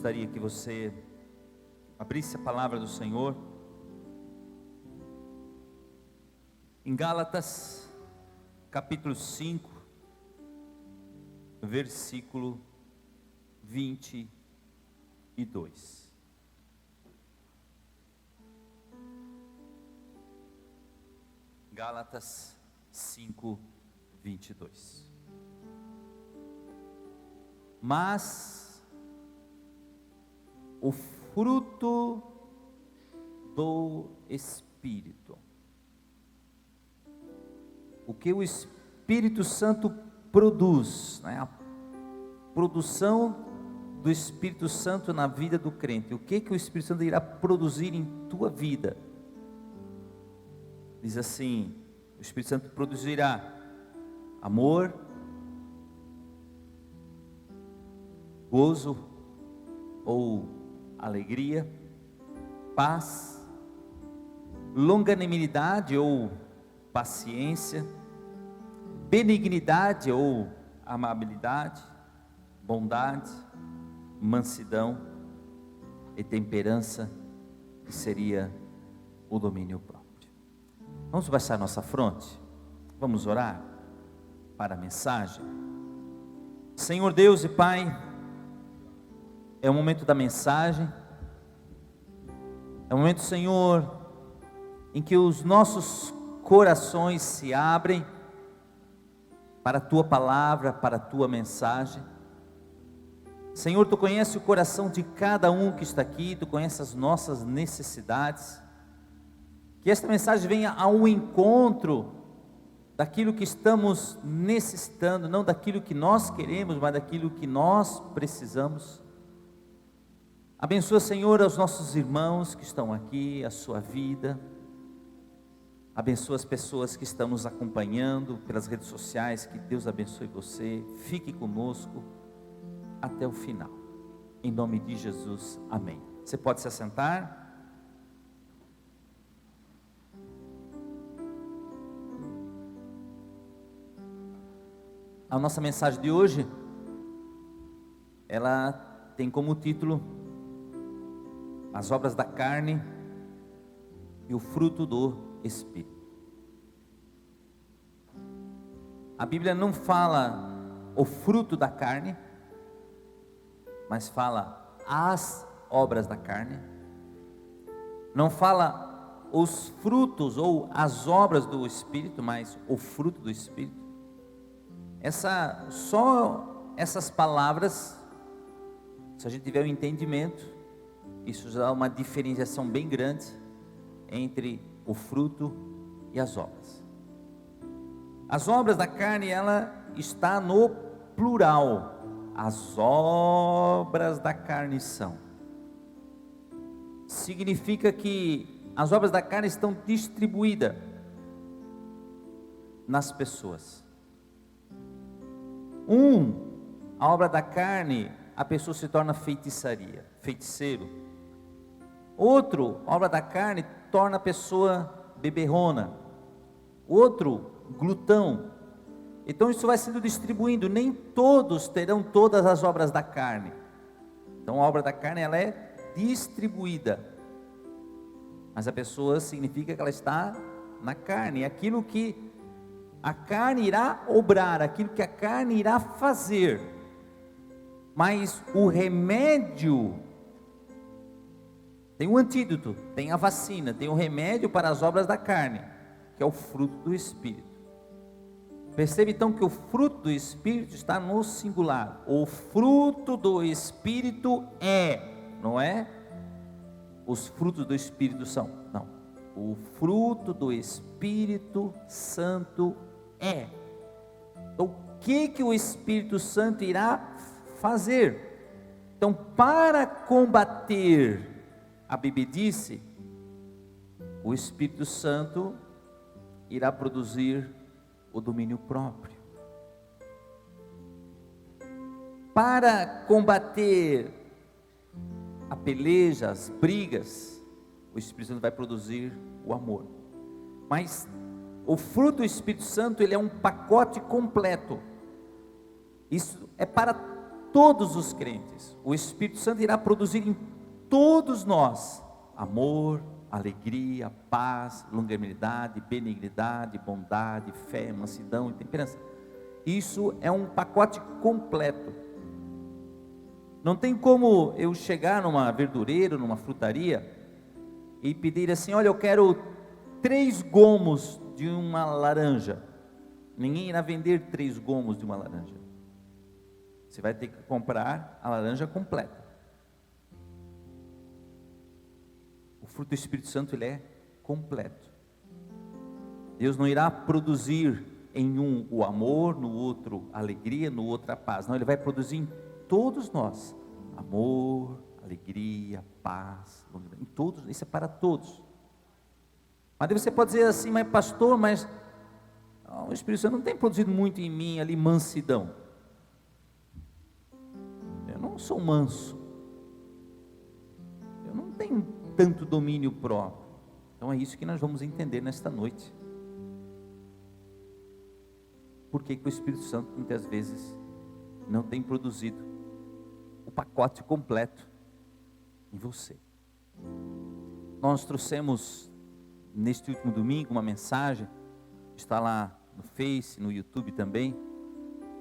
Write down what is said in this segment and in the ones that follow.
gostaria que você abrisse a palavra do Senhor em Gálatas, capítulo 5, versículo 22. Gálatas 5, 22. Mas o fruto do Espírito, o que o Espírito Santo produz, né? A produção do Espírito Santo na vida do crente, o que o Espírito Santo irá produzir em tua vida? Diz assim: o Espírito Santo produzirá amor, gozo ou alegria, paz, longanimidade ou paciência, benignidade ou amabilidade, bondade, mansidão e temperança, que seria o domínio próprio. Vamos baixar nossa fronte, vamos orar para a mensagem. Senhor Deus e Pai, é o momento da mensagem, é o momento, Senhor, em que os nossos corações se abrem para a Tua palavra, para a Tua mensagem. Senhor, Tu conheces o coração de cada um que está aqui, Tu conheces as nossas necessidades. Que esta mensagem venha ao encontro daquilo que estamos necessitando, não daquilo que nós queremos, mas daquilo que nós precisamos. Abençoa, Senhor, aos nossos irmãos que estão aqui, a sua vida. Abençoa as pessoas que estão nos acompanhando pelas redes sociais. Que Deus abençoe você. Fique conosco até o final. Em nome de Jesus, amém. Você pode se assentar. A nossa mensagem de hoje, ela tem como título as obras da carne e o fruto do Espírito. A Bíblia não fala o fruto da carne, mas fala as obras da carne. Não fala os frutos ou as obras do Espírito, mas o fruto do Espírito. Só essas palavras, se a gente tiver um entendimento, isso já dá uma diferenciação bem grande entre o fruto e as obras. As obras da carne, ela está no plural. As obras da carne são. Significa que as obras da carne estão distribuídas nas pessoas. A obra da carne, a pessoa se torna feiticeiro. Outro, a obra da carne torna a pessoa beberrona. Outro, glutão. Então isso vai sendo distribuindo. Nem todos terão todas as obras da carne. Então a obra da carne, ela é distribuída. Mas a pessoa significa que ela está na carne. Aquilo que a carne irá obrar, aquilo que a carne irá fazer. Mas o remédio, tem um antídoto, tem a vacina, tem o remédio para as obras da carne, que é o fruto do Espírito. Percebe então que o fruto do Espírito está no singular. O fruto do Espírito não é os frutos do Espírito são, não. O fruto do Espírito Santo é. Então, o que o Espírito Santo irá fazer? Então, para combater a bebedice, o Espírito Santo irá produzir o domínio próprio. Para combater a peleja, as brigas, o Espírito Santo vai produzir o amor. Mas o fruto do Espírito Santo, ele é um pacote completo. Isso é para todos os crentes, o Espírito Santo irá produzir em todos nós amor, alegria, paz, longanimidade, benignidade, bondade, fé, mansidão e temperança. Isso é um pacote completo. Não tem como eu chegar numa verdureira, numa frutaria e pedir assim: olha, eu quero 3 gomos de uma laranja. Ninguém irá vender 3 gomos de uma laranja. Você vai ter que comprar a laranja completa. O fruto do Espírito Santo, ele é completo. Deus não irá produzir em um o amor, no outro a alegria, no outro a paz. Não, Ele vai produzir em todos nós amor, alegria, paz, em todos. Isso é para todos. Mas você pode dizer assim: mas pastor, mas o Espírito Santo não tem produzido muito em mim ali mansidão. Eu não sou manso. Eu não tenho tanto domínio próprio. Então é isso que nós vamos entender nesta noite. Por que o Espírito Santo muitas vezes não tem produzido o pacote completo em você? Nós trouxemos neste último domingo uma mensagem, está lá no Face, no YouTube também,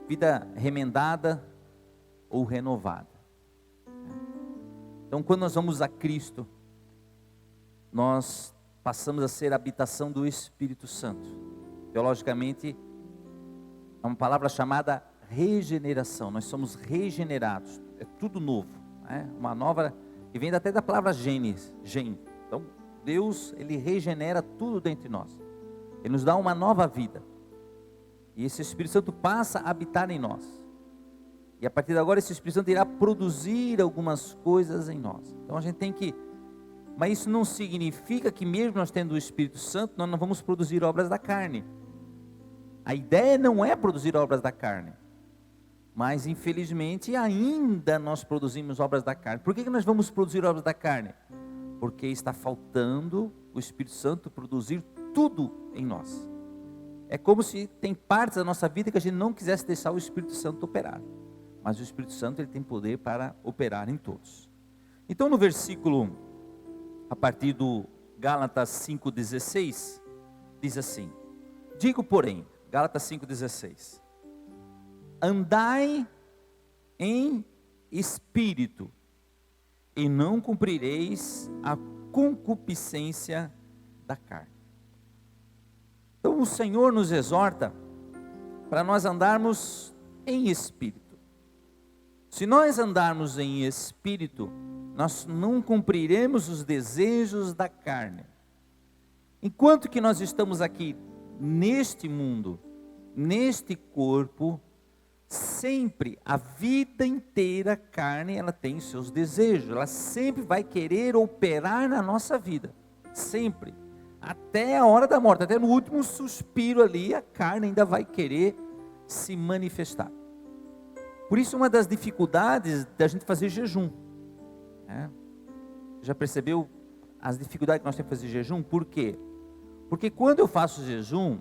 vida remendada ou renovada. Então, quando nós vamos a Cristo, nós passamos a ser a habitação do Espírito Santo. Teologicamente, é uma palavra chamada regeneração. Nós somos regenerados, é tudo novo, né? Uma nova, que vem até da palavra genes, gen. Então, Deus, Ele regenera tudo dentro de nós. Ele nos dá uma nova vida. E esse Espírito Santo passa a habitar em nós. E a partir de agora, esse Espírito Santo irá produzir algumas coisas em nós. Então a gente tem que... Mas isso não significa que mesmo nós tendo o Espírito Santo, nós não vamos produzir obras da carne. A ideia não é produzir obras da carne. Mas infelizmente ainda nós produzimos obras da carne. Por que nós vamos produzir obras da carne? Porque está faltando o Espírito Santo produzir tudo em nós. É como se tem partes da nossa vida que a gente não quisesse deixar o Espírito Santo operar. Mas o Espírito Santo, ele tem poder para operar em todos. Então no versículo, a partir do Gálatas 5,16, diz assim: digo porém, Gálatas 5,16, andai em espírito, e não cumprireis a concupiscência da carne. Então o Senhor nos exorta para nós andarmos em espírito. Se nós andarmos em espírito, nós não cumpriremos os desejos da carne. Enquanto que nós estamos aqui neste mundo, neste corpo, sempre, a vida inteira, a carne, ela tem seus desejos, ela sempre vai querer operar na nossa vida, sempre, até a hora da morte, até no último suspiro ali, a carne ainda vai querer se manifestar. Por isso, uma das dificuldades da gente fazer jejum, né? Já percebeu as dificuldades que nós temos de fazer jejum? Por quê? Porque quando eu faço jejum,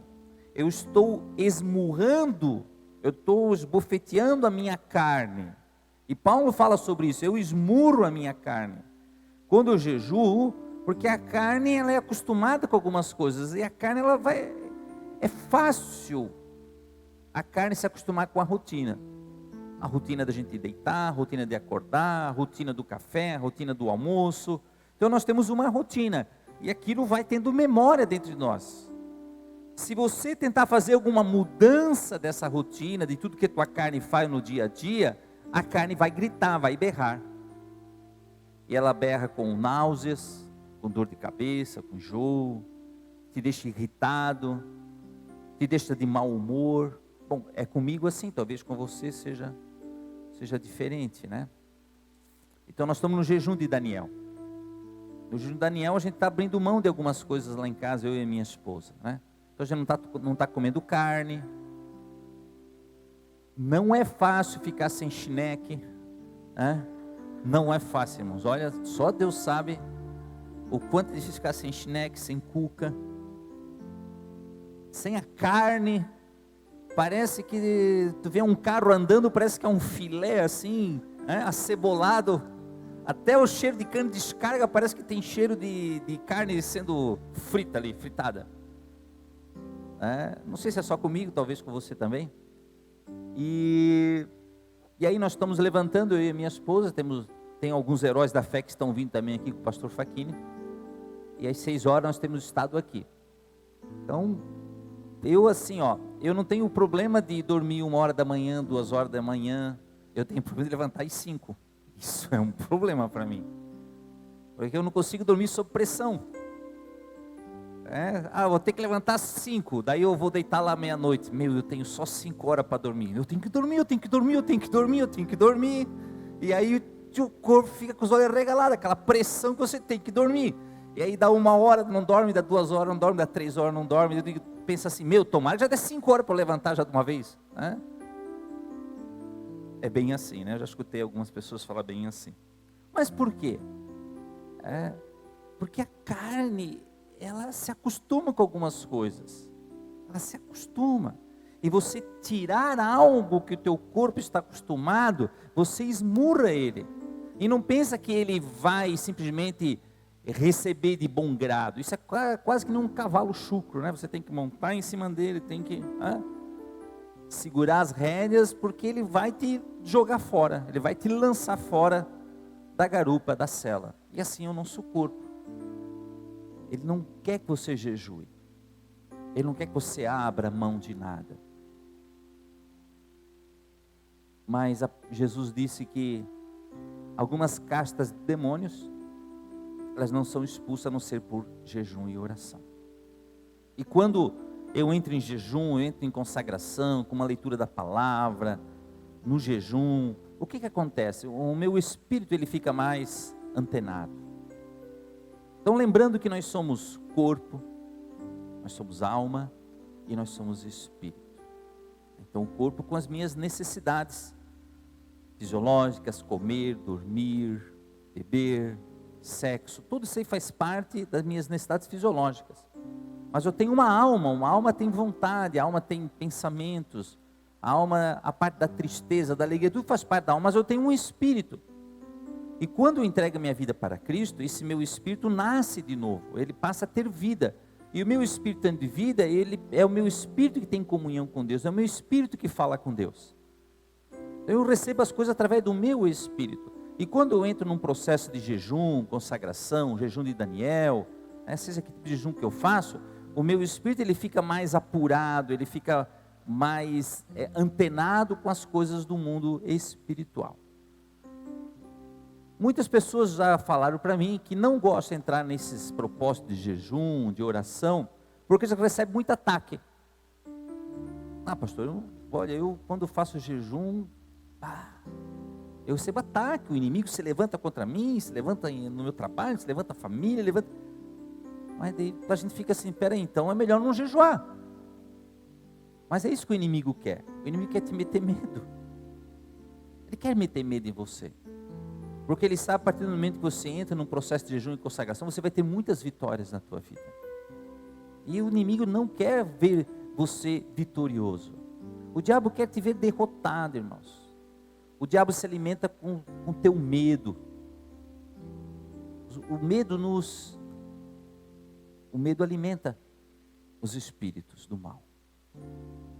eu estou esmurrando, eu estou esbofeteando a minha carne. E Paulo fala sobre isso: eu esmurro a minha carne quando eu jejuo, porque a carne, ela é acostumada com algumas coisas, e a carne, ela vai, é fácil a carne se acostumar com a rotina da gente deitar, a rotina de acordar, a rotina do café, a rotina do almoço. Então nós temos uma rotina, e aquilo vai tendo memória dentro de nós. Se você tentar fazer alguma mudança dessa rotina, de tudo que a tua carne faz no dia a dia, a carne vai gritar, vai berrar. E ela berra com náuseas, com dor de cabeça, com enjoo, te deixa irritado, te deixa de mau humor. Bom, é comigo assim, talvez com você seja diferente, né? Então nós estamos no jejum de Daniel. No jejum de Daniel a gente está abrindo mão de algumas coisas lá em casa, eu e a minha esposa, né? Então a gente não está comendo carne. Não é fácil ficar sem chineque, né? Não é fácil, irmãos. Olha, só Deus sabe o quanto é difícil ficar sem chineque, sem cuca, sem a carne. parece que tu vê um carro andando, parece que é um filé assim, né, acebolado. Até o cheiro de cana de descarga parece que tem cheiro de carne sendo frita ali, fritada. Não sei se é só comigo, talvez com você também. E aí nós estamos levantando, eu e minha esposa, tem alguns heróis da fé que estão vindo também aqui com o pastor Facchini. E às 6 horas nós temos estado aqui. Então, eu assim, eu não tenho problema de dormir 1 hora da manhã, 2 horas da manhã. Eu tenho problema de levantar às 5. Isso é um problema para mim. Porque eu não consigo dormir sob pressão. Vou ter que levantar às 5, daí eu vou deitar lá meia-noite. Eu tenho só 5 horas para dormir. Eu tenho que dormir. E aí o corpo fica com os olhos arregalados, aquela pressão que você tem que dormir. E aí dá 1 hora, não dorme, dá 2 horas, não dorme, dá 3 horas, não dorme. Eu penso assim, tomara que já dê 5 horas para eu levantar já de uma vez. É bem assim, né? Eu já escutei algumas pessoas falar bem assim. Mas por quê? Porque a carne, ela se acostuma com algumas coisas. Ela se acostuma. E você tirar algo que o teu corpo está acostumado, você esmurra ele. E não pensa que ele vai simplesmente receber de bom grado. Isso é quase que nem um cavalo chucro, né? Você tem que montar em cima dele, tem que segurar as rédeas, porque ele vai te jogar fora, ele vai te lançar fora da garupa, da cela. E assim é o nosso corpo. Ele não quer que você jejue. Ele não quer que você abra mão de nada. Mas Jesus disse que algumas castas de demônios, elas não são expulsas a não ser por jejum e oração. E quando eu entro em jejum, eu entro em consagração, com uma leitura da palavra, no jejum, o que acontece? O meu espírito, ele fica mais antenado. Então, lembrando que nós somos corpo, nós somos alma e nós somos espírito. Então, o corpo com as minhas necessidades fisiológicas, comer, dormir, beber, sexo, tudo isso aí faz parte das minhas necessidades fisiológicas. Mas eu tenho uma alma tem vontade, a alma tem pensamentos, a alma, a parte da tristeza, da alegria, tudo faz parte da alma, mas eu tenho um espírito. E quando eu entrego a minha vida para Cristo, esse meu espírito nasce de novo, ele passa a ter vida. E o meu espírito tendo vida, ele é o meu espírito que tem comunhão com Deus, é o meu espírito que fala com Deus. Eu recebo as coisas através do meu espírito. E quando eu entro num processo de jejum, consagração, jejum de Daniel, seja que tipo de jejum que eu faço, o meu espírito ele fica mais apurado, ele fica mais antenado com as coisas do mundo espiritual. Muitas pessoas já falaram para mim que não gostam de entrar nesses propósitos de jejum, de oração, porque já recebe muito ataque. Pastor, eu quando faço jejum, eu recebo ataque, o inimigo se levanta contra mim, se levanta no meu trabalho, se levanta a família, Mas daí a gente fica assim, peraí, então é melhor não jejuar. Mas é isso que o inimigo quer. O inimigo quer te meter medo. Ele quer meter medo em você. Porque ele sabe, a partir do momento que você entra num processo de jejum e consagração, você vai ter muitas vitórias na tua vida. E o inimigo não quer ver você vitorioso. O diabo quer te ver derrotado, irmãos. O diabo se alimenta com teu medo. O medo alimenta os espíritos do mal.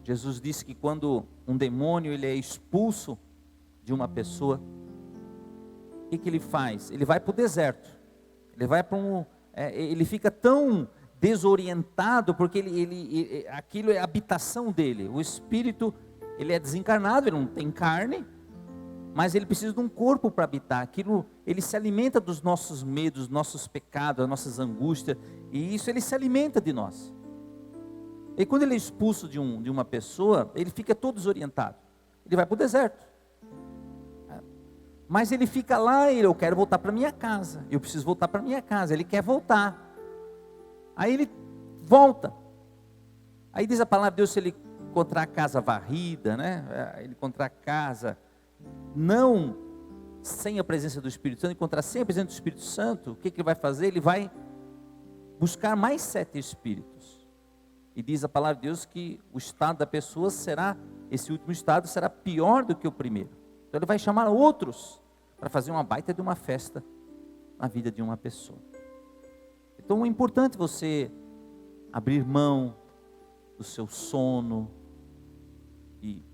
Jesus disse que quando um demônio ele é expulso de uma pessoa, o que ele faz? Ele vai para o deserto. Ele vai para ele fica tão desorientado porque aquilo é a habitação dele. O espírito ele é desencarnado, ele não tem carne, mas ele precisa de um corpo para habitar. Aquilo, ele se alimenta dos nossos medos, dos nossos pecados, das nossas angústias, e isso ele se alimenta de nós. E quando ele é expulso de uma pessoa, ele fica todo desorientado. Ele vai para o deserto. Mas ele fica lá e eu quero voltar para minha casa. Eu preciso voltar para minha casa. Ele quer voltar. Aí ele volta. Aí diz a palavra de Deus, se ele encontrar a casa varrida, né? Ele encontrar a casa não sem a presença do Espírito Santo, encontrar sem a presença do Espírito Santo, o que ele vai fazer? Ele vai buscar mais 7 espíritos. E diz a palavra de Deus que o estado da pessoa será, esse último estado será pior do que o primeiro. Então ele vai chamar outros para fazer uma baita de uma festa na vida de uma pessoa. Então é importante você abrir mão do seu sono, e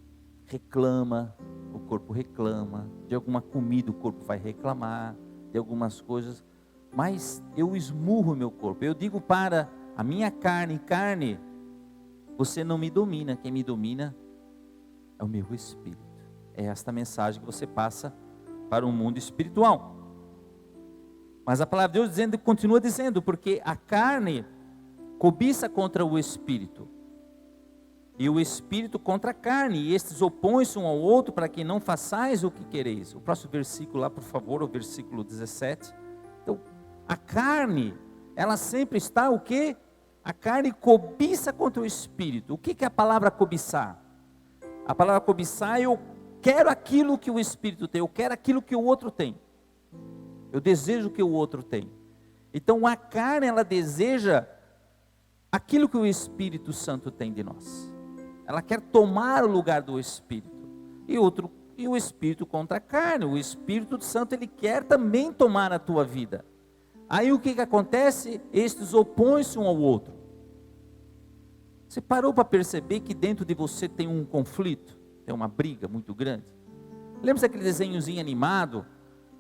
reclama, o corpo reclama, de alguma comida o corpo vai reclamar, de algumas coisas, mas eu esmurro o meu corpo, eu digo para a minha carne, você não me domina, quem me domina é o meu espírito. É esta mensagem que você passa para o mundo espiritual. Mas a palavra de Deus continua dizendo, porque a carne cobiça contra o espírito, e o espírito contra a carne, e estes opõem-se um ao outro para que não façais o que quereis. O próximo versículo lá, por favor, o versículo 17. Então, a carne, ela sempre está o quê? A carne cobiça contra o espírito. O que é a palavra cobiçar? A palavra cobiçar, eu quero aquilo que o espírito tem, eu quero aquilo que o outro tem. Eu desejo que o outro tem. Então a carne, ela deseja aquilo que o Espírito Santo tem de nós. Ela quer tomar o lugar do Espírito. E o Espírito contra a carne. O Espírito Santo, ele quer também tomar a tua vida. Aí o que acontece? Estes opõem-se um ao outro. Você parou para perceber que dentro de você tem um conflito? Tem uma briga muito grande? Lembra daquele desenhozinho animado?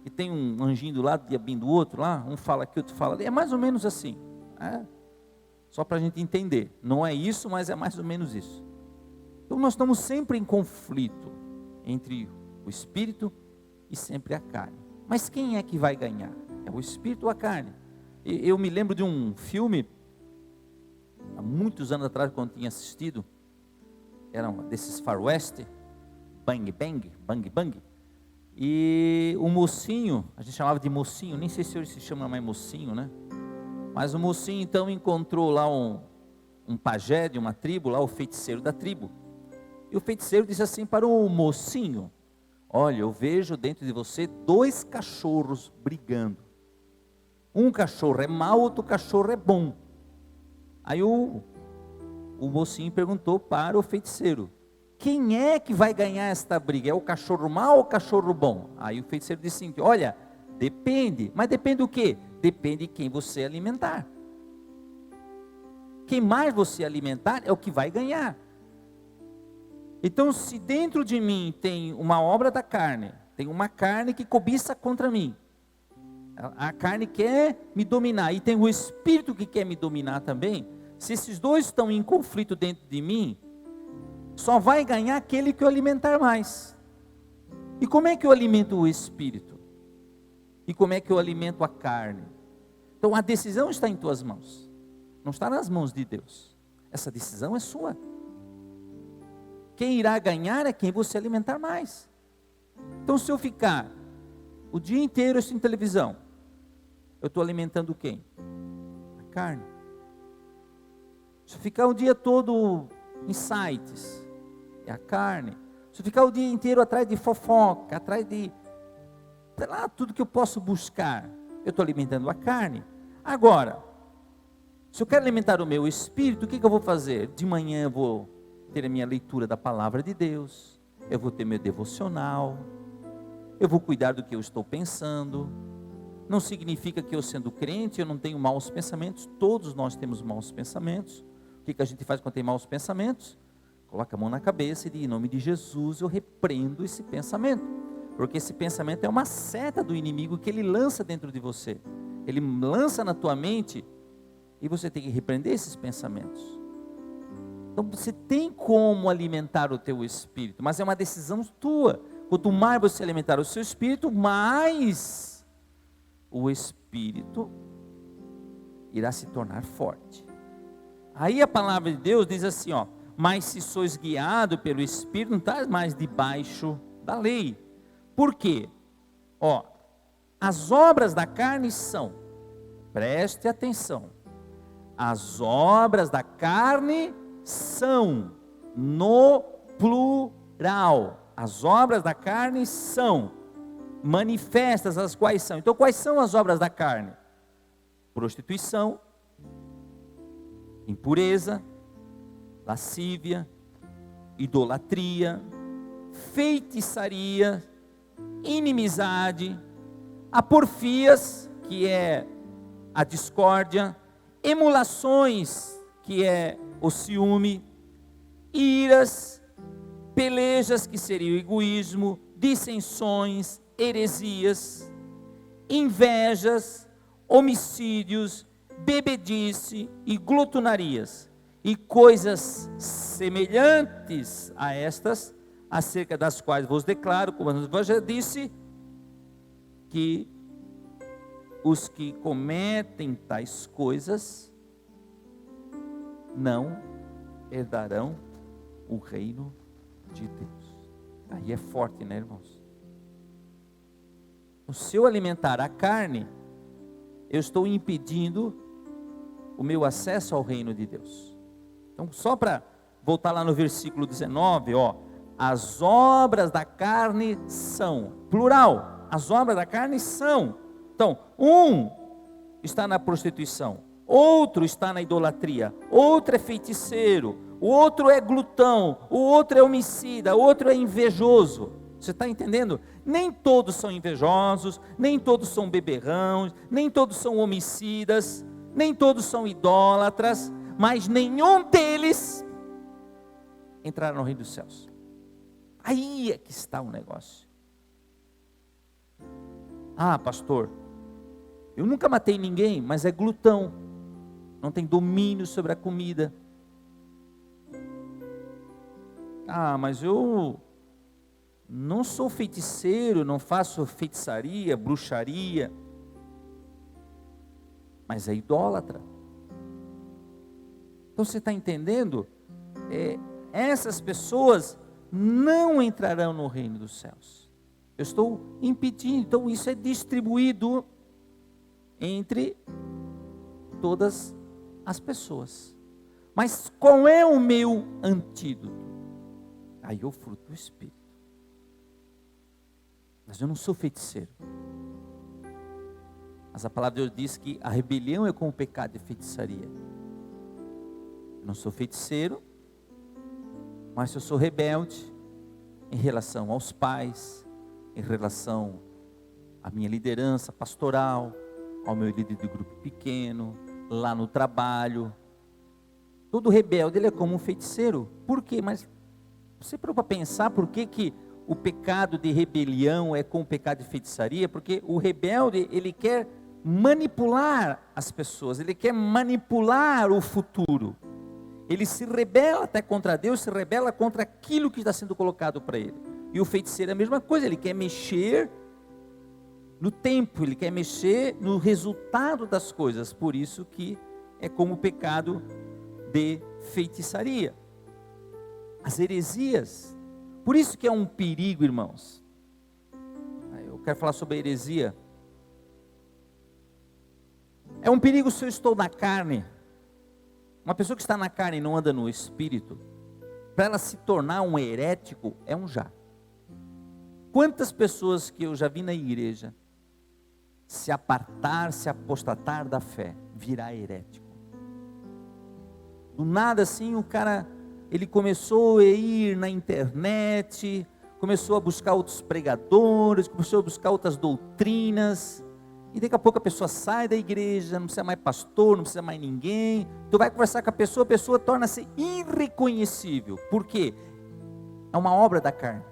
Que tem um anjinho do lado, diabinho do outro lá? Um fala aqui, outro fala ali. É mais ou menos assim. Só para a gente entender. Não é isso, mas é mais ou menos isso. Então nós estamos sempre em conflito entre o Espírito e sempre a carne. Mas quem é que vai ganhar? É o Espírito ou a carne? Eu me lembro de um filme, há muitos anos atrás, quando tinha assistido, era um desses faroeste, Bang Bang, e o mocinho, a gente chamava de mocinho, nem sei se hoje se chama mais mocinho, né? Mas o mocinho então encontrou lá um pajé de uma tribo, lá o feiticeiro da tribo. E o feiticeiro disse assim para o mocinho: olha, eu vejo dentro de você 2 cachorros brigando. Um cachorro é mau, outro cachorro é bom. Aí o mocinho perguntou para o feiticeiro: quem é que vai ganhar esta briga? É o cachorro mau ou o cachorro bom? Aí o feiticeiro disse assim: olha, depende. Mas depende do quê? Depende de quem você alimentar. Quem mais você alimentar é o que vai ganhar. Então, se dentro de mim tem uma obra da carne, tem uma carne que cobiça contra mim, a carne quer me dominar, e tem o Espírito que quer me dominar também, se esses dois estão em conflito dentro de mim, só vai ganhar aquele que eu alimentar mais. E como é que eu alimento o Espírito? E como é que eu alimento a carne? Então a decisão está em tuas mãos, não está nas mãos de Deus. Essa decisão é sua. Quem irá ganhar é quem você alimentar mais. Então se eu ficar o dia inteiro assistindo televisão, eu estou alimentando quem? A carne. Se eu ficar o dia todo em sites, é a carne. Se eu ficar o dia inteiro atrás de fofoca, atrás de, sei lá, tudo que eu posso buscar, eu estou alimentando a carne. Agora, se eu quero alimentar o meu espírito, o que eu vou fazer? De manhã eu vou ter a minha leitura da palavra de Deus, eu vou ter meu devocional, eu vou cuidar do que eu estou pensando. Não significa que eu sendo crente, eu não tenho maus pensamentos. Todos nós temos maus pensamentos. O que a gente faz quando tem maus pensamentos? Coloca a mão na cabeça e diz: em nome de Jesus eu repreendo esse pensamento. Porque esse pensamento é uma seta do inimigo que ele lança dentro de você. Ele lança na tua mente e você tem que repreender esses pensamentos. Então você tem como alimentar o teu espírito, mas é uma decisão tua. Quanto mais você alimentar o seu espírito, mais o espírito irá se tornar forte. Aí a palavra de Deus diz assim, ó: mas se sois guiado pelo Espírito, não estás mais debaixo da lei. Por quê? Ó, as obras da carne são, preste atenção, as obras da carne são, no plural, as obras da carne são manifestas, as quais são. Então quais são as obras da carne? Prostituição, impureza, lascívia, idolatria, feitiçaria, inimizade, a porfias, que é a discórdia, emulações, que é o ciúme, iras, pelejas, que seria o egoísmo, dissensões, heresias, invejas, homicídios, bebedice e glutonarias, e coisas semelhantes a estas, acerca das quais vos declaro, como eu já disse, que os que cometem tais coisas não herdarão o reino de Deus. Aí é forte, né, irmãos? Se eu alimentar a carne, eu estou impedindo o meu acesso ao reino de Deus. Então, só para voltar lá no versículo 19, as obras da carne são, plural, as obras da carne são. Então, um está na prostituição, outro está na idolatria, outro é feiticeiro, o outro é glutão, o outro é homicida, o outro é invejoso. Você está entendendo? Nem todos são invejosos, nem todos são beberrões, nem todos são homicidas, nem todos são idólatras, mas nenhum deles entrará no reino dos céus. Aí é que está o negócio. Ah, pastor, eu nunca matei ninguém, mas é glutão, não tem domínio sobre a comida. Ah, mas eu não sou feiticeiro, não faço feitiçaria, bruxaria, mas é idólatra. Então você está entendendo? Essas pessoas não entrarão no reino dos céus. Eu estou impedindo. Então isso é distribuído entre todas as pessoas. Mas qual é o meu antídoto? Aí é o fruto do Espírito. Mas eu não sou feiticeiro. Mas a palavra de Deus diz que a rebelião é como o pecado de feitiçaria. Eu não sou feiticeiro, mas eu sou rebelde em relação aos pais, em relação à minha liderança pastoral, ao meu líder de grupo pequeno, lá no trabalho. Todo rebelde, ele é como um feiticeiro. Por quê? Mas você parou para pensar por que o pecado de rebelião é como o pecado de feitiçaria? Porque o rebelde, ele quer manipular as pessoas, ele quer manipular o futuro. Ele se rebela até contra Deus, se rebela contra aquilo que está sendo colocado para ele. E o feiticeiro é a mesma coisa, ele quer mexer no tempo, ele quer mexer no resultado das coisas. Por isso que é como o pecado de feitiçaria. As heresias. Por isso que é um perigo, irmãos. Eu quero falar sobre a heresia. É um perigo se eu estou na carne. Uma pessoa que está na carne e não anda no espírito, para ela se tornar um herético, é um já. Quantas pessoas que eu já vi na igreja se apartar, se apostatar da fé, virar herético. Do nada assim o cara, ele começou a ir na internet, começou a buscar outros pregadores, começou a buscar outras doutrinas, e daqui a pouco a pessoa sai da igreja, não precisa mais pastor, não precisa mais ninguém. Tu vai conversar com a pessoa torna-se irreconhecível. Por quê? É uma obra da carne.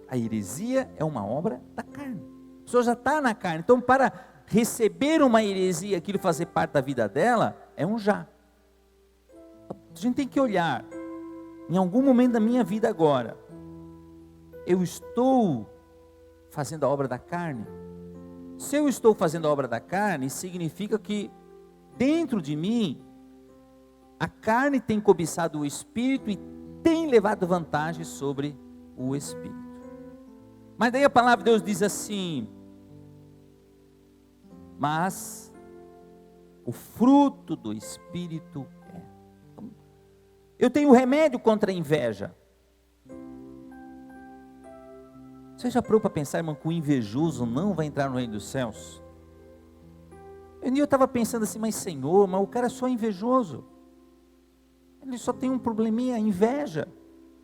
A heresia é uma obra da carne. A pessoa já está na carne. Então, para receber uma heresia, aquilo fazer parte da vida dela, é um já. A gente tem que olhar. Em algum momento da minha vida agora, eu estou fazendo a obra da carne? Se eu estou fazendo a obra da carne, significa que dentro de mim, a carne tem cobiçado o Espírito e tem levado vantagem sobre o Espírito. Mas daí a palavra de Deus diz assim: mas o fruto do Espírito é. Eu tenho remédio contra a inveja. Você já parou para pensar, irmão, que o invejoso não vai entrar no reino dos céus? Eu estava pensando assim, mas Senhor, mas o cara é só invejoso. Ele só tem um probleminha, inveja.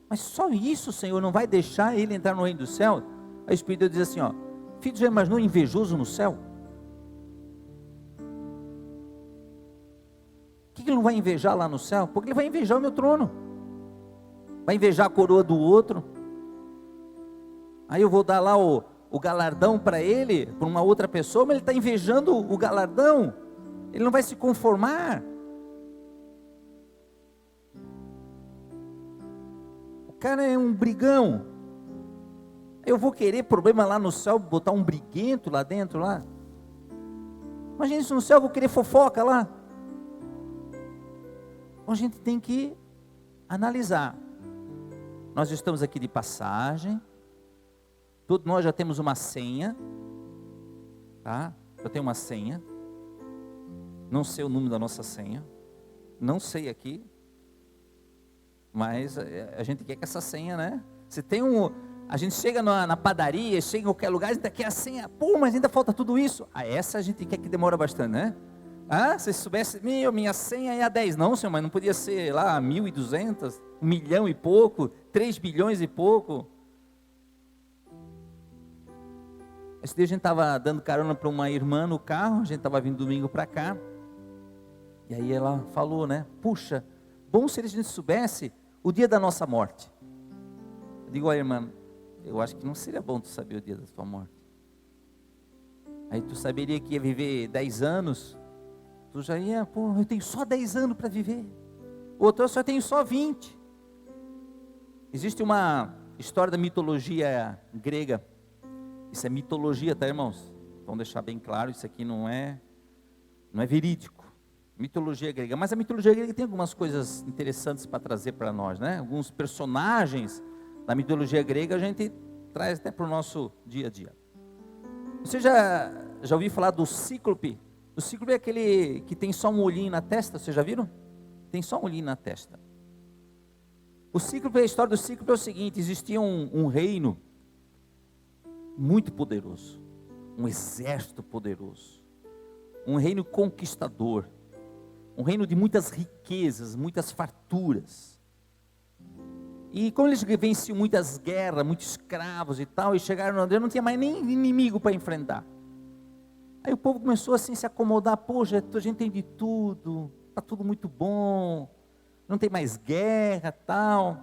Mas só isso, Senhor, não vai deixar ele entrar no reino do céu? Aí o Espírito de Deus diz assim, ó, filho, já imaginou invejoso no céu? O que ele não vai invejar lá no céu? Porque ele vai invejar o meu trono. Vai invejar a coroa do outro. Aí eu vou dar lá o galardão para ele, para uma outra pessoa, mas ele está invejando o galardão. Ele não vai se conformar. O cara é um brigão. Eu vou querer problema lá no céu, botar um briguento lá dentro, lá. Imagina isso no céu, eu vou querer fofoca lá. Então a gente tem que analisar. Nós estamos aqui de passagem. Todos nós já temos uma senha. Tá? Eu tenho uma senha. Não sei o número da nossa senha. Não sei aqui. Mas a gente quer que essa senha, né? Se tem a gente chega na padaria, chega em qualquer lugar, a gente quer a senha. Pô, mas ainda falta tudo isso. Essa a gente quer que demora bastante, né? Se soubesse, minha senha é a 10. Não, senhor, mas não podia ser lá 1.200, 1 milhão e pouco, 3 bilhões e pouco. Esse dia a gente estava dando carona para uma irmã no carro, a gente estava vindo domingo para cá. E aí ela falou, né? Puxa, bom se a gente soubesse o dia da nossa morte. Eu digo, irmã, eu acho que não seria bom tu saber o dia da tua morte. Aí tu saberia que ia viver 10 anos, tu já ia, eu tenho só 10 anos para viver. Outro, eu só tenho só 20. Existe uma história da mitologia grega. Isso é mitologia, tá, irmãos? Vamos deixar bem claro, isso aqui não é verídico. Mitologia grega. Mas a mitologia grega tem algumas coisas interessantes para trazer para nós, né? Alguns personagens da mitologia grega a gente traz até para o nosso dia a dia. Você já ouviu falar do Cíclope? O Cíclope é aquele que tem só um olhinho na testa, vocês já viram? Tem só um olhinho na testa. O Cíclope, a história do Cíclope é o seguinte: existia um reino muito poderoso, um exército poderoso, um reino conquistador, um reino de muitas riquezas, muitas farturas. E como eles venciam muitas guerras, muitos escravos e tal, e chegaram no André, não tinha mais nem inimigo para enfrentar. Aí o povo começou assim a se acomodar, poxa, a gente tem de tudo, está tudo muito bom, não tem mais guerra e tal.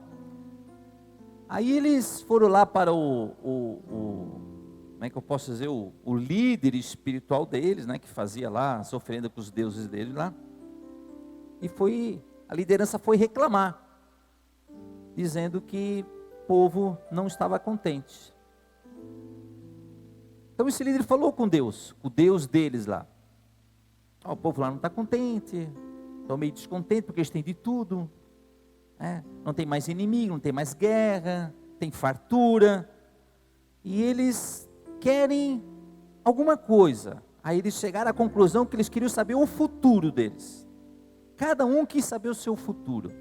Aí eles foram lá para como é que eu posso dizer, o líder espiritual deles, né, que fazia lá as oferendas para os deuses deles lá. E a liderança foi reclamar, dizendo que o povo não estava contente. Então esse líder falou com Deus, o Deus deles lá. O povo lá não está contente, estão meio descontente porque eles têm de tudo. Não tem mais inimigo, não tem mais guerra, tem fartura. E eles querem alguma coisa. Aí eles chegaram à conclusão que eles queriam saber o futuro deles. Cada um quis saber o seu futuro.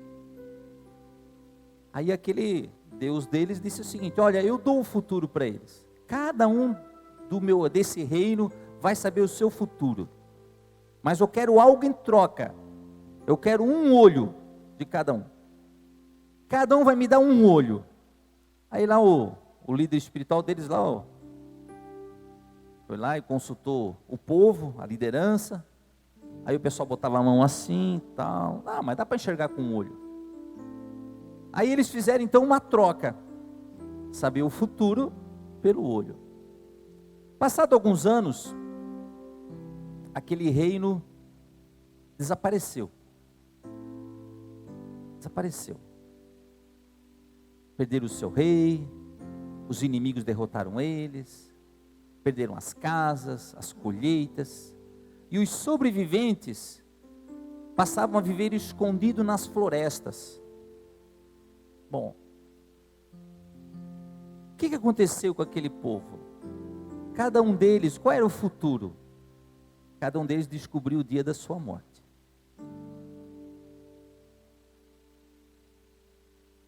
Aí aquele Deus deles disse o seguinte: olha, eu dou o futuro para eles. Cada um desse reino vai saber o seu futuro. Mas eu quero algo em troca. Eu quero um olho de cada um. Cada um vai me dar um olho. Aí lá o líder espiritual deles lá, foi lá e consultou o povo, a liderança. Aí o pessoal botava a mão assim e tal. Mas dá para enxergar com um olho. Aí eles fizeram então uma troca. Saber o futuro pelo olho. Passado alguns anos, aquele reino desapareceu. Desapareceu. Perderam o seu rei, os inimigos derrotaram eles, perderam as casas, as colheitas, e os sobreviventes passavam a viver escondidos nas florestas. Bom, o que aconteceu com aquele povo? Cada um deles, qual era o futuro? Cada um deles descobriu o dia da sua morte.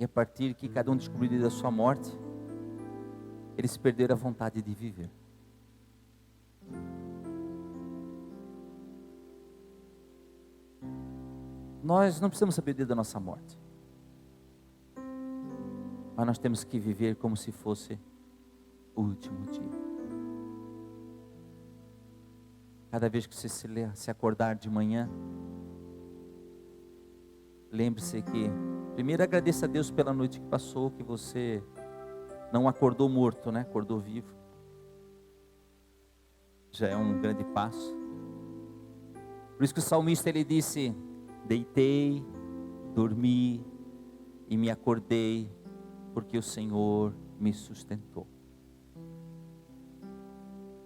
E a partir que cada um descobriu o dia da sua morte, eles perderam a vontade de viver. Nós não precisamos saber o dia da nossa morte, mas nós temos que viver como se fosse o último dia. Cada vez que você se acordar de manhã, lembre-se que, primeiro agradeça a Deus pela noite que passou, que você não acordou morto, né? Acordou vivo. Já é um grande passo. Por isso que o salmista ele disse: deitei, dormi e me acordei, porque o Senhor me sustentou.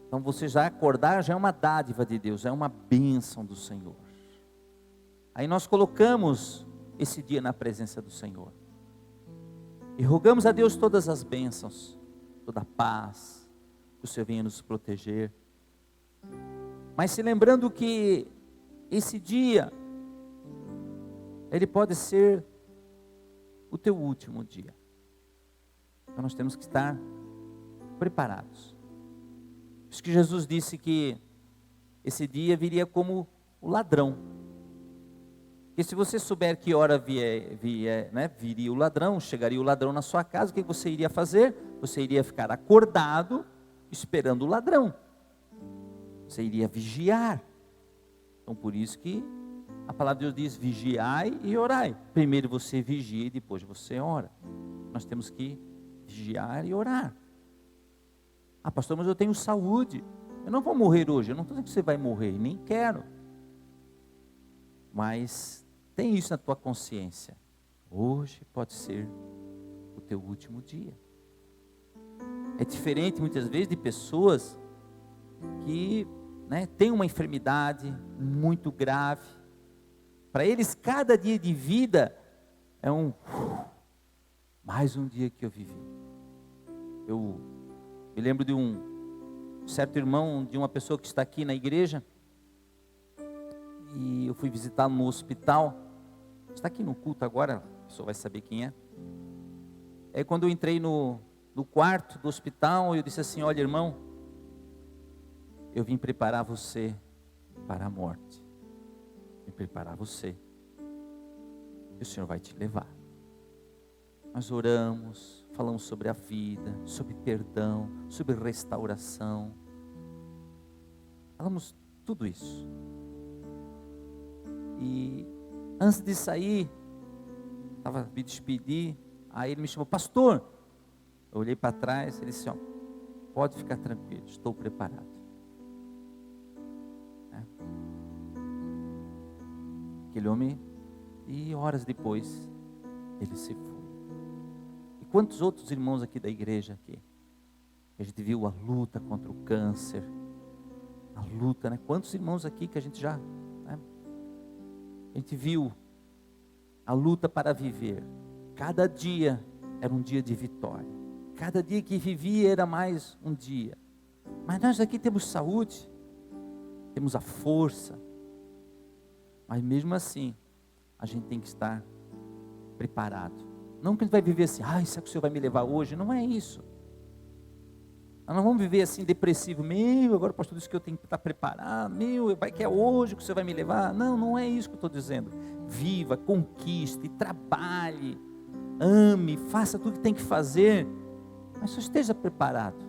Então você já acordar já é uma dádiva de Deus, é uma bênção do Senhor. Aí nós colocamos esse dia na presença do Senhor e rogamos a Deus todas as bênçãos, toda a paz, que o Senhor venha nos proteger. Mas se lembrando que esse dia, ele pode ser o teu último dia. Então nós temos que estar preparados. Por isso que Jesus disse que esse dia viria como o ladrão. Porque se você souber que hora viria o ladrão, chegaria o ladrão na sua casa, o que você iria fazer? Você iria ficar acordado, esperando o ladrão. Você iria vigiar. Então por isso que a palavra de Deus diz: vigiai e orai. Primeiro você vigia e depois você ora. Nós temos que vigiar e orar. Ah, pastor, mas eu tenho saúde, eu não vou morrer hoje. Eu não estou dizendo que você vai morrer, nem quero. Mas tem isso na tua consciência. Hoje pode ser o teu último dia. É diferente muitas vezes de pessoas que têm uma enfermidade muito grave. Para eles cada dia de vida é mais um dia que eu vivi. Eu me lembro de um certo irmão, de uma pessoa que está aqui na igreja, e eu fui visitá-lo no hospital. Está aqui no culto agora, a pessoa vai saber quem é. Aí quando eu entrei no quarto do hospital, eu disse assim: olha, irmão, eu vim preparar você para a morte. Vim preparar você. E o Senhor vai te levar. Nós oramos, falamos sobre a vida, sobre perdão, sobre restauração. Falamos tudo isso. E antes de sair, estava me despedir, aí ele me chamou: pastor. Eu olhei para trás, ele disse: pode ficar tranquilo, estou preparado. Aquele homem, e horas depois, ele se foi. E quantos outros irmãos aqui da igreja aqui, que a gente viu a luta contra o câncer, a luta, Quantos irmãos aqui que a gente já, a gente viu a luta para viver. Cada dia era um dia de vitória. Cada dia que vivia era mais um dia. Mas nós aqui temos saúde, temos a força. Mas mesmo assim, a gente tem que estar preparado. Não que a gente vai viver assim: será que o Senhor vai me levar hoje? Não é isso. Nós não vamos viver assim depressivo: agora o pastor disse que eu tenho que estar preparado, vai que é hoje que o Senhor vai me levar. Não, não é isso que eu estou dizendo. Viva, conquiste, trabalhe, ame, faça tudo que tem que fazer, mas só esteja preparado.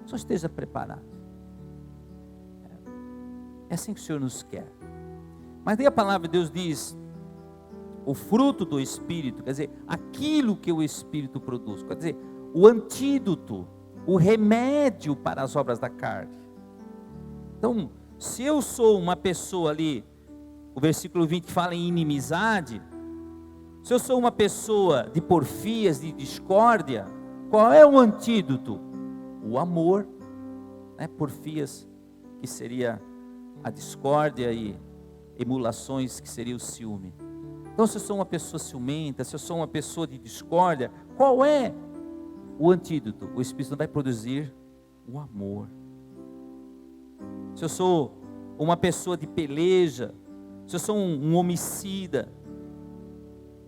Só esteja preparado. É assim que o Senhor nos quer. Mas daí a palavra de Deus diz: o fruto do Espírito, quer dizer, aquilo que o Espírito produz, quer dizer, o antídoto, o remédio para as obras da carne. Então, se eu sou uma pessoa ali, o versículo 20 fala em inimizade, se eu sou uma pessoa de porfias, de discórdia, qual é o antídoto? O amor, porfias, que seria a discórdia, e emulações, que seria o ciúme. Então, se eu sou uma pessoa ciumenta, se eu sou uma pessoa de discórdia, qual é o antídoto? O Espírito vai produzir o amor. Se eu sou uma pessoa de peleja, se eu sou um homicida,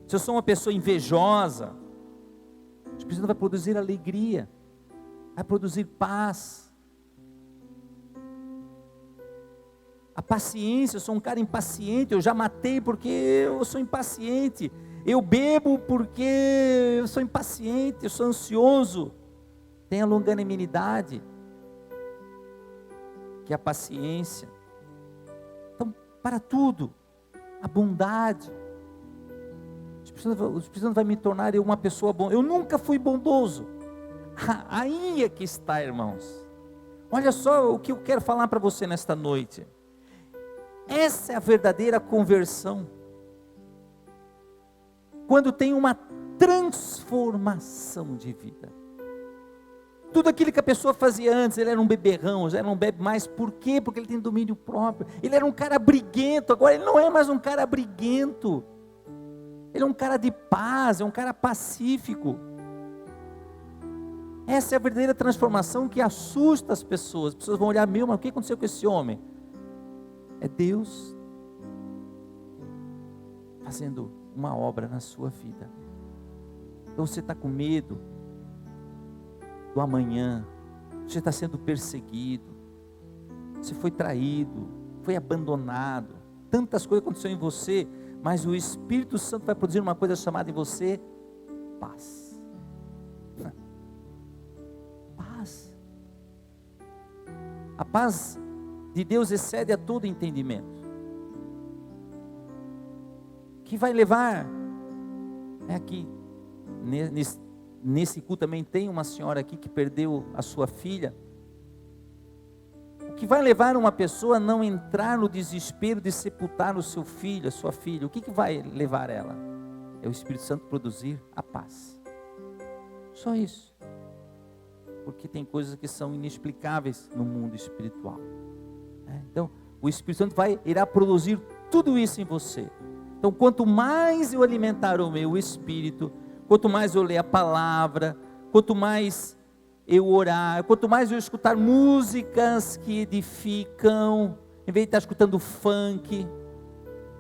se eu sou uma pessoa invejosa, o Espírito vai produzir alegria, vai produzir paz. A Paciência, eu sou um cara impaciente, eu já matei porque eu sou impaciente. Eu bebo porque eu sou impaciente, eu sou ansioso. Tenha longanimidade, que é a paciência. Então, para tudo, a bondade. O Espírito Santo vai me tornar uma pessoa boa. Eu nunca fui bondoso. Aí é que está, irmãos. Olha só o que eu quero falar para você nesta noite. Essa é a verdadeira conversão. Quando tem uma transformação de vida. Tudo aquilo que a pessoa fazia antes, ele era um beberrão, já não bebe mais. Por quê? Porque ele tem domínio próprio. Ele era um cara briguento, agora ele não é mais um cara briguento. Ele é um cara de paz, é um cara pacífico. Essa é a verdadeira transformação que assusta as pessoas. As pessoas vão olhar, mas o que aconteceu com esse homem? É Deus fazendo uma obra na sua vida. Então você está com medo do amanhã, você está sendo perseguido, você foi traído, foi abandonado, tantas coisas aconteceram em você, mas o Espírito Santo vai produzir uma coisa chamada em você, paz. Paz. A paz de Deus excede a todo entendimento. Que vai levar, aqui, nesse culto também tem uma senhora aqui que perdeu a sua filha. O que vai levar uma pessoa a não entrar no desespero de sepultar o seu filho, a sua filha? O que vai levar ela? É o Espírito Santo produzir a paz. Só isso. Porque tem coisas que são inexplicáveis no mundo espiritual. Então, o Espírito Santo irá produzir tudo isso em você. Então, quanto mais eu alimentar o meu espírito, quanto mais eu ler a palavra, quanto mais eu orar, quanto mais eu escutar músicas que edificam, em vez de estar escutando funk.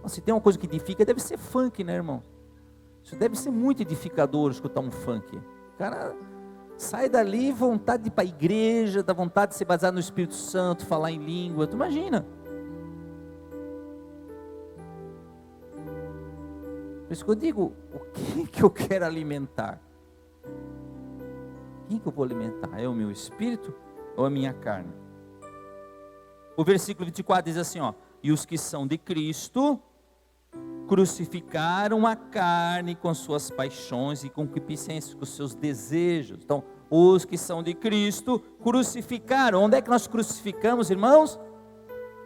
Se tem uma coisa que edifica, deve ser funk, né, irmão? Isso deve ser muito edificador, escutar um funk. O cara sai dali, vontade de ir para a igreja, dá vontade de se basear no Espírito Santo, falar em língua. Tu imagina? Por isso que eu digo, o que eu quero alimentar? Quem que eu vou alimentar? É o meu espírito ou a minha carne? O versículo 24 diz assim, e os que são de Cristo crucificaram a carne com suas paixões e concupiscências, com seus desejos. Então, os que são de Cristo crucificaram. Onde é que nós crucificamos, irmãos?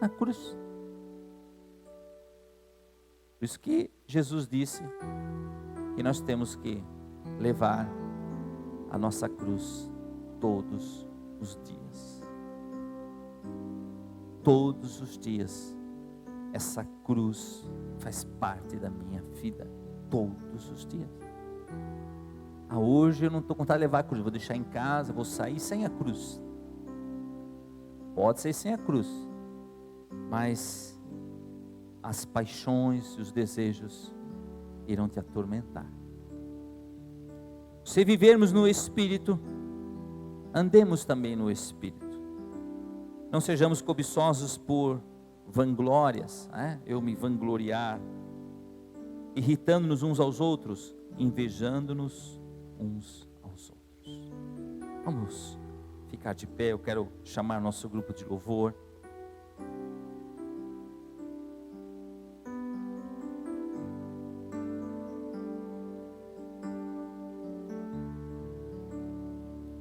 Na cruz. Por isso que Jesus disse que nós temos que levar a nossa cruz todos os dias. Todos os dias. Essa cruz faz parte da minha vida. Todos os dias. Hoje eu não estou com vontade de levar a cruz. Vou deixar em casa, vou sair sem a cruz. Pode ser sem a cruz. Mas as paixões e os desejos irão te atormentar. Se vivermos no Espírito, andemos também no Espírito. Não sejamos cobiçosos por vanglórias, eu me vangloriar, irritando-nos uns aos outros, invejando-nos uns aos outros. Vamos ficar de pé, eu quero chamar nosso grupo de louvor.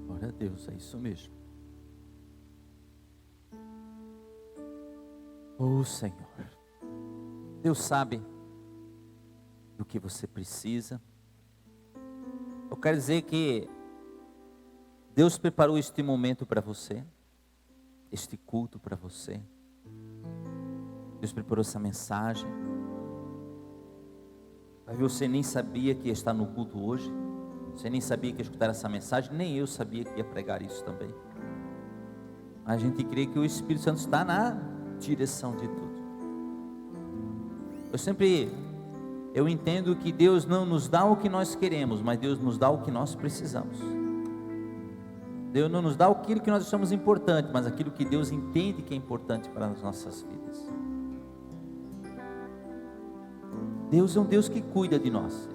Glória a Deus, é isso mesmo. Senhor, Deus sabe do que você precisa. Eu quero dizer que Deus preparou este momento para você, este culto para você. Deus preparou essa mensagem. Você nem sabia que ia estar no culto hoje. Você nem sabia que ia escutar essa mensagem. Nem eu sabia que ia pregar isso também. Mas a gente crê que o Espírito Santo está na direção de tudo. Eu entendo que Deus não nos dá o que nós queremos, mas Deus nos dá o que nós precisamos. Deus não nos dá aquilo que nós achamos importante, mas aquilo que Deus entende que é importante para as nossas vidas. Deus é um Deus que cuida de nós.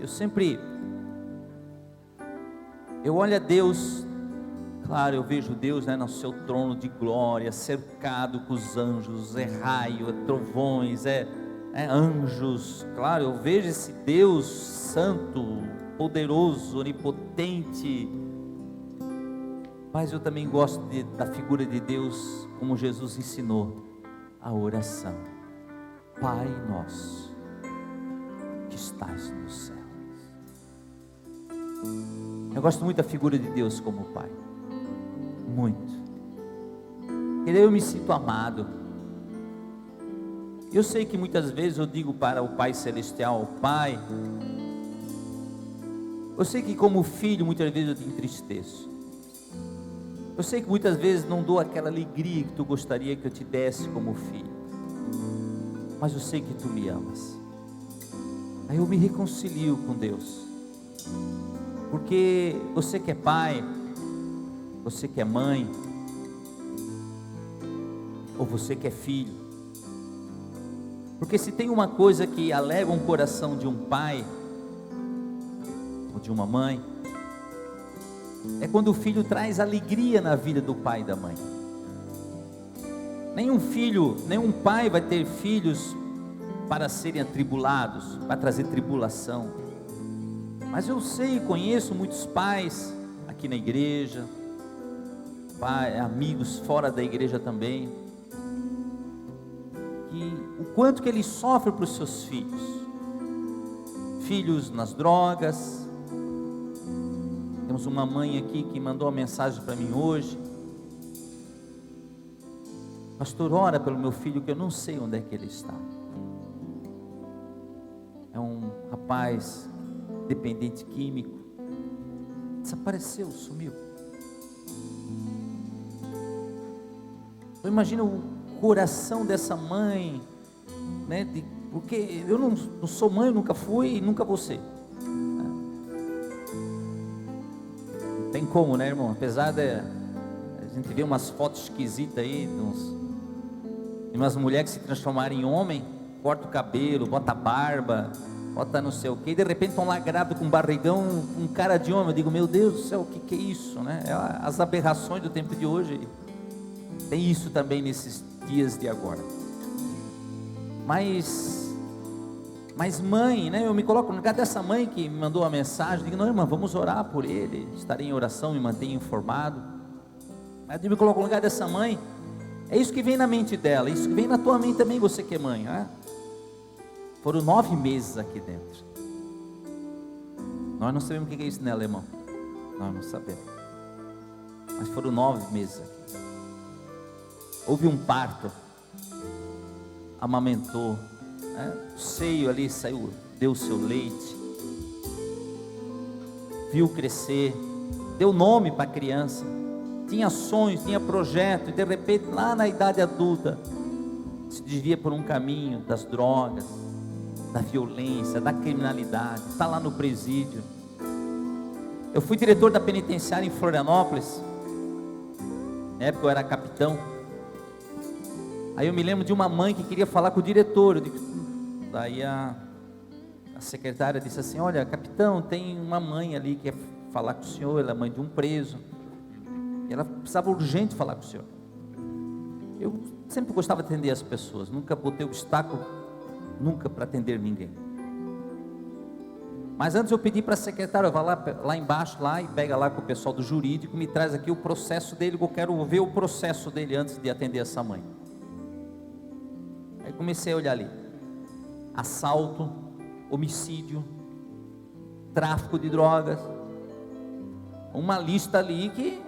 Eu olho a Deus, claro, eu vejo Deus, né, no seu trono de glória, cercado com os anjos, é raio, é trovões, é anjos, claro, eu vejo esse Deus santo, poderoso, onipotente, mas eu também gosto da figura de Deus, como Jesus ensinou, a oração. Pai nosso, que estás nos céus. Eu gosto muito da figura de Deus como Pai, muito. E daí eu me sinto amado. Eu sei que muitas vezes eu digo para o Pai Celestial, Pai, eu sei que como filho muitas vezes eu te entristeço. Eu sei que muitas vezes não dou aquela alegria que tu gostaria que eu te desse como filho. Mas eu sei que tu me amas. Aí eu me reconcilio com Deus. Porque você que é pai, você que é mãe, ou você que é filho. Porque se tem uma coisa que alegra um coração de um pai, ou de uma mãe, é quando o filho traz alegria na vida do pai e da mãe. Nenhum pai vai ter filhos para serem atribulados, para trazer tribulação. Mas eu sei e conheço muitos pais aqui na igreja, amigos fora da igreja também, que o quanto que eles sofrem para os seus filhos. Filhos nas drogas. Temos uma mãe aqui que mandou uma mensagem para mim hoje. Pastor, ora pelo meu filho que eu não sei onde é que ele está. É um rapaz dependente químico, desapareceu, sumiu. Eu imagino o coração dessa mãe, né, porque eu não sou mãe, nunca fui e nunca vou ser. Não tem como, né, irmão? Apesar de a gente ver umas fotos esquisitas aí, de umas mulheres que se transformaram em homem, corta o cabelo, bota barba, bota não sei o que, e de repente estão lá grávidos com um barrigão, um cara de homem. Eu digo, meu Deus do céu, o que é isso, né? As aberrações do tempo de hoje. Tem isso também nesses dias de agora. Mas mãe, né? Eu me coloco no lugar dessa mãe que me mandou uma mensagem. Digo, não, irmã, vamos orar por ele. Estarei em oração, me mantenha informado. Mas eu me coloco no lugar dessa mãe. É isso que vem na mente dela. Isso que vem na tua mente também, você que é mãe, né? Foram 9 meses aqui dentro. Nós não sabemos o que é isso, né, alemão? Nós não sabemos. Mas foram 9 meses aqui. Houve um parto. Amamentou. Né? O seio ali saiu, deu o seu leite. Viu crescer. Deu nome para a criança. Tinha sonhos, tinha projeto. E de repente, lá na idade adulta, se desvia por um caminho das drogas, da violência, da criminalidade, está lá no presídio. Eu fui diretor da penitenciária em Florianópolis, na época eu era capitão. Aí eu me lembro de uma mãe que queria falar com o diretor. Daí a secretária disse assim, olha capitão, tem uma mãe ali que quer falar com o senhor, ela é mãe de um preso, e ela precisava urgente falar com o senhor. Eu sempre gostava de atender as pessoas, nunca botei obstáculo, nunca para atender ninguém. Mas antes eu pedi para a secretária, vai lá embaixo lá e pega lá com o pessoal do jurídico, me traz aqui o processo dele, que eu quero ver o processo dele antes de atender essa mãe. Aí comecei a olhar ali, assalto, homicídio, tráfico de drogas, uma lista ali que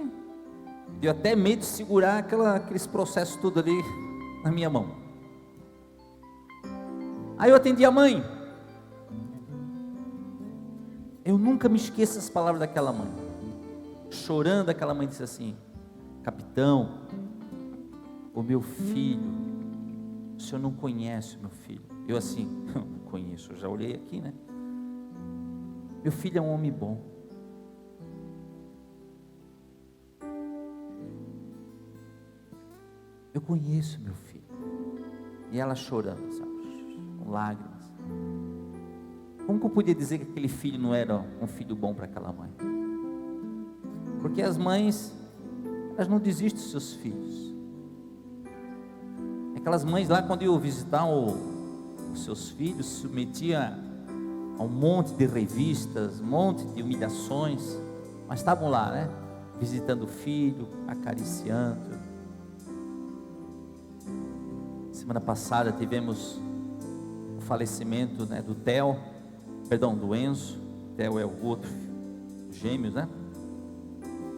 deu até medo de segurar aqueles processos tudo ali na minha mão. Aí eu atendi a mãe. Eu nunca me esqueço as palavras daquela mãe. Chorando, aquela mãe disse assim, capitão, o meu filho, o senhor não conhece o meu filho. Eu assim, não conheço, eu já olhei aqui, né? Meu filho é um homem bom. Eu conheço meu filho. E ela chorando, sabe, com lágrimas. Como que eu podia dizer que aquele filho não era um filho bom para aquela mãe? Porque as mães, elas não desistem dos seus filhos. Aquelas mães lá, quando iam visitar os seus filhos, se submetiam a um monte de revistas, um monte de humilhações, mas estavam lá, né? Visitando o filho, acariciando. Semana passada tivemos o falecimento, né, do do Enzo. Theo é o outro, os gêmeos, né?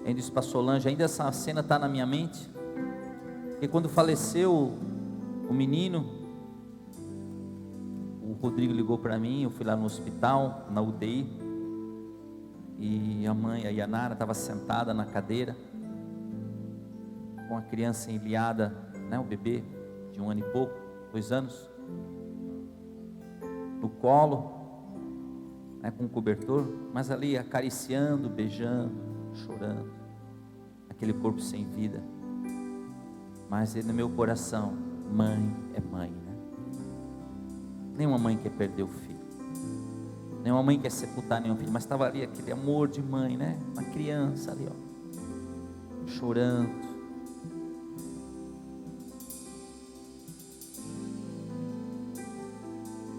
Ainda disse para Solange, ainda essa cena está na minha mente, porque quando faleceu o menino, o Rodrigo ligou para mim, eu fui lá no hospital, na UTI, e a mãe, a Yanara, estava sentada na cadeira, com a criança enliada, né, o bebê de 1 ano e pouco, 2 anos, no colo, né, com o cobertor, mas ali acariciando, beijando, chorando, aquele corpo sem vida. Mas no meu coração, mãe é mãe, né? Nenhuma mãe quer perder o filho, nenhuma mãe quer sepultar nenhum filho, mas estava ali aquele amor de mãe, né? Uma criança ali, ó, chorando.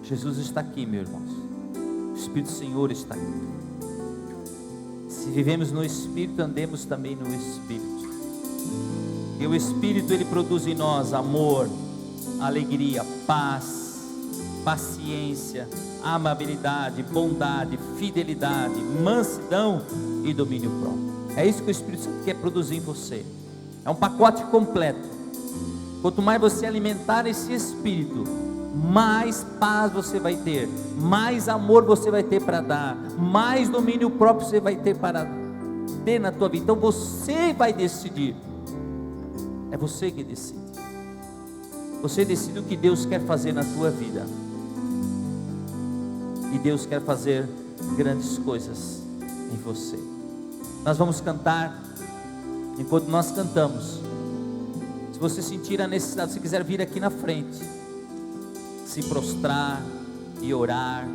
Jesus está aqui, meus irmãos. O Espírito do Senhor está aqui. Se vivemos no Espírito, andemos também no Espírito. E o Espírito, ele produz em nós amor, alegria, paz, paciência, amabilidade, bondade, fidelidade, mansidão e domínio próprio. É isso que o Espírito Santo quer produzir em você. É um pacote completo. Quanto mais você alimentar esse Espírito, mais paz você vai ter, mais amor você vai ter para dar, mais domínio próprio você vai ter para ter na tua vida. Então você vai decidir. É você que decide. Você decide o que Deus quer fazer na tua vida. E Deus quer fazer grandes coisas em você. Nós vamos cantar. Enquanto nós cantamos, se você sentir a necessidade, se quiser vir aqui na frente, se prostrar e orar,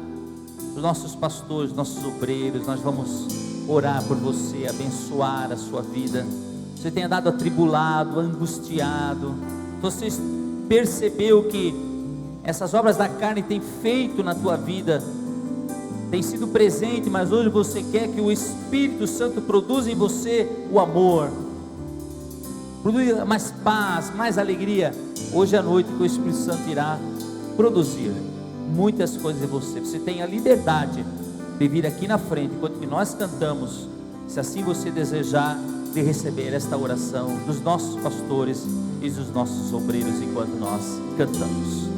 os nossos pastores, nossos obreiros, nós vamos orar por você, abençoar a sua vida. Você tem andado atribulado, angustiado, você percebeu que essas obras da carne têm feito na tua vida, tem sido presente, mas hoje você quer que o Espírito Santo produza em você o amor, produza mais paz, mais alegria. Hoje à noite que o Espírito Santo irá produzir muitas coisas em você. Você tem a liberdade de vir aqui na frente, enquanto que nós cantamos, se assim você desejar, de receber esta oração dos nossos pastores e dos nossos obreiros enquanto nós cantamos.